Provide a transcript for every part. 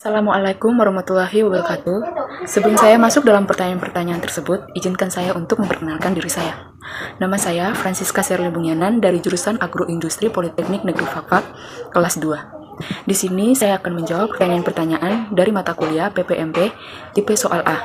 Assalamualaikum warahmatullahi wabarakatuh. Sebelum saya masuk dalam pertanyaan-pertanyaan tersebut, izinkan saya untuk memperkenalkan diri saya. Nama saya Francisca Sherly Bunyanan dari jurusan Agroindustri Politeknik Negeri Fakfak, kelas 2. Di sini saya akan menjawab pertanyaan-pertanyaan dari mata kuliah PPMP tipe soal A.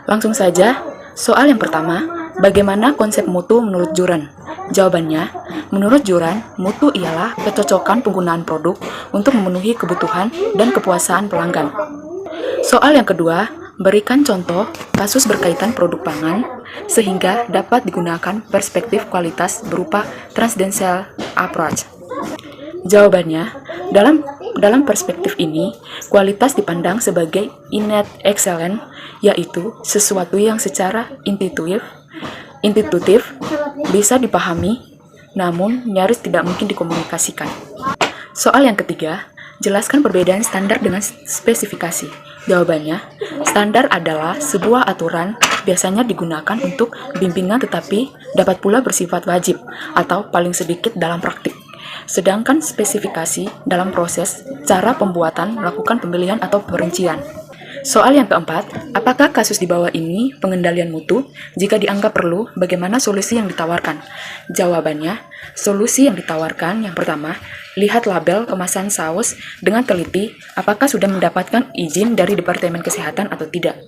Langsung saja, soal yang pertama, bagaimana konsep mutu menurut Juran? Jawabannya, menurut Juran, mutu ialah kecocokan penggunaan produk untuk memenuhi kebutuhan dan kepuasan pelanggan. Soal yang kedua, berikan contoh kasus berkaitan produk pangan sehingga dapat digunakan perspektif kualitas berupa transcendental approach. Jawabannya, dalam perspektif ini, kualitas dipandang sebagai innate excellence, yaitu sesuatu yang secara intuitif bisa dipahami, namun nyaris tidak mungkin dikomunikasikan. Soal yang ketiga, jelaskan perbedaan standar dengan spesifikasi. Jawabannya, standar adalah sebuah aturan biasanya digunakan untuk bimbingan tetapi dapat pula bersifat wajib atau paling sedikit dalam praktik. Sedangkan spesifikasi dalam proses, cara pembuatan, melakukan pemilihan atau perincian. Soal yang keempat, apakah kasus di bawah ini pengendalian mutu? Jika dianggap perlu, bagaimana solusi yang ditawarkan? Jawabannya, solusi yang ditawarkan yang pertama, lihat label kemasan saus dengan teliti apakah sudah mendapatkan izin dari Departemen Kesehatan atau tidak.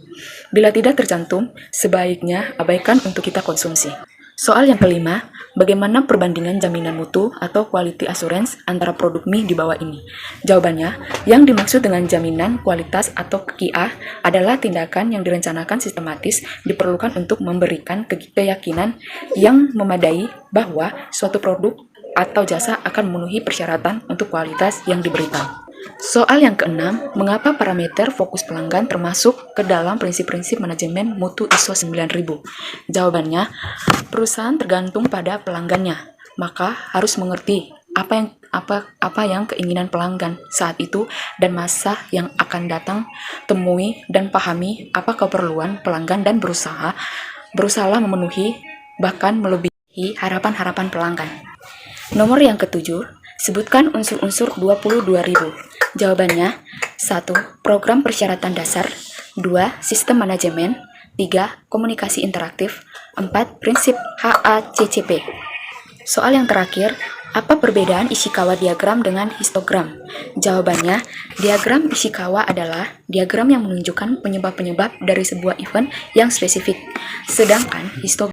Bila tidak tercantum, sebaiknya abaikan untuk kita konsumsi. Soal yang kelima, bagaimana perbandingan jaminan mutu atau quality assurance antara produk mie di bawah ini? Jawabannya, yang dimaksud dengan jaminan kualitas atau KIA adalah tindakan yang direncanakan sistematis diperlukan untuk memberikan keyakinan yang memadai bahwa suatu produk atau jasa akan memenuhi persyaratan untuk kualitas yang diberitahu. Soal yang keenam, mengapa parameter fokus pelanggan termasuk ke dalam prinsip-prinsip manajemen mutu ISO 9000? Jawabannya, perusahaan tergantung pada pelanggannya, maka harus mengerti apa yang keinginan pelanggan saat itu dan masa yang akan datang, temui dan pahami apa keperluan pelanggan dan berusaha memenuhi bahkan melebihi harapan-harapan pelanggan. Nomor yang ketujuh, sebutkan unsur-unsur 22.000. Jawabannya, 1. Program persyaratan dasar, 2. Sistem manajemen, 3. Komunikasi interaktif, 4. Prinsip HACCP. Soal yang terakhir, apa perbedaan Ishikawa diagram dengan histogram? Jawabannya, diagram Ishikawa adalah diagram yang menunjukkan penyebab-penyebab dari sebuah event yang spesifik, sedangkan histogram